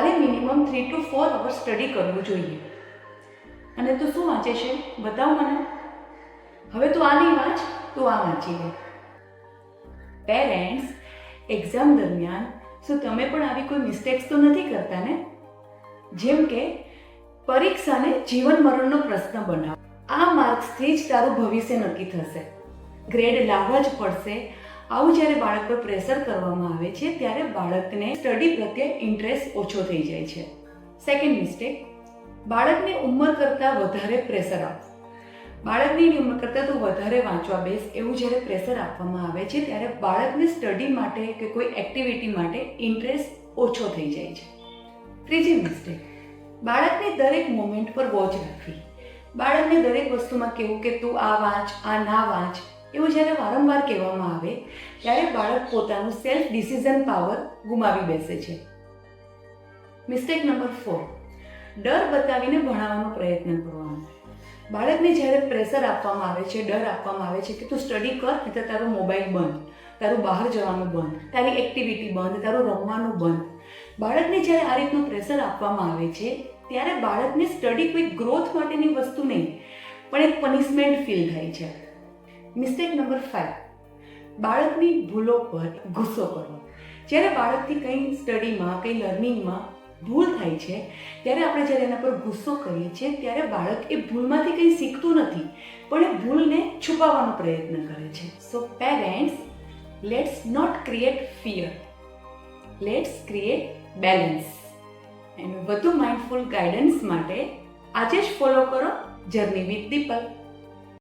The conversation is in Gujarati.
તારે મિનિમમ 3 to 4 અવર્સ સ્ટડી કરવું જોઈએ. અને તું શું વાંચે છે બતાવ મને. હવે તું આ નહીં વાંચ, તું આ વાંચી લે. પેરેન્ટ્સ, એક્ઝામ દરમિયાન શું તમે પણ આવી કોઈ મિસ્ટેક્સ તો નથી કરતા ને? જેમ કે પરીક્ષાને જીવન મરણનો પ્રશ્ન બનાવ. આ માર્ક્સથી જ તારું ભવિષ્ય નક્કી થશે, ગ્રેડ લાવવા જ પડશે. આવું જ્યારે બાળક પર પ્રેશર કરવામાં આવે છે ત્યારે બાળકને સ્ટડી પ્રત્યે ઇન્ટરેસ્ટ ઓછો થઈ જાય છે. સેકન્ડ મિસ્ટેક, બાળકને ઉંમર કરતાં વધારે પ્રેશર આપવું. બાળકની ઉંમર કરતાં તું વધારે વાંચવા બેસ એવું જ્યારે પ્રેશર આપવામાં આવે છે ત્યારે બાળકને સ્ટડી માટે કે કોઈ એક્ટિવિટી માટે ઇન્ટરેસ્ટ ઓછો થઈ જાય છે. ત્રીજી મિસ્ટેક, બાળકની દરેક મોમેન્ટ પર વોચ રાખવી. બાળકને દરેક વસ્તુમાં કહેવું કે તું આ વાંચ, આ ના વાંચ, એવું જ્યારે વારંવાર કહેવામાં આવે ત્યારે બાળક પોતાનું સેલ્ફ ડિસિઝન પાવર ગુમાવી બેસે છે. મિસ્ટેક નંબર 4, ડર બતાવીને ભણાવવાનો પ્રયત્ન કરવાનો. બાળકને જ્યારે પ્રેશર આપવામાં આવે છે, ડર આપવામાં આવે છે કે તું સ્ટડી કર એટલે તારો મોબાઈલ બંધ, તારું બહાર જવાનું બંધ, તારી એક્ટિવિટી બંધ, તારું રમવાનું બંધ. બાળકને જ્યારે આ રીતનું પ્રેશર આપવામાં આવે છે ત્યારે બાળકને સ્ટડી કોઈ ગ્રોથ માટેની વસ્તુ નહીં પણ એક પનિશમેન્ટ ફીલ થાય છે. મિસ્ટેક નંબર 5, બાળકની ભૂલો પર ગુસ્સો કરવો. જ્યારે બાળકથી કંઈ સ્ટડીમાં, કંઈ લર્નિંગમાં ભૂલ થાય છે ત્યારે આપણે જ્યારે એના પર ગુસ્સો કરીએ છીએ ત્યારે બાળક એ ભૂલમાંથી કંઈ શીખતું નથી પણ એ ભૂલને છુપાવવાનો પ્રયત્ન કરે છે. So parents, let's not create fear, let's create balance. And વધુ માઇન્ડફુલ ગાઈડન્સ માટે આજે જ ફોલો કરો જર્ની વિથ દીપક.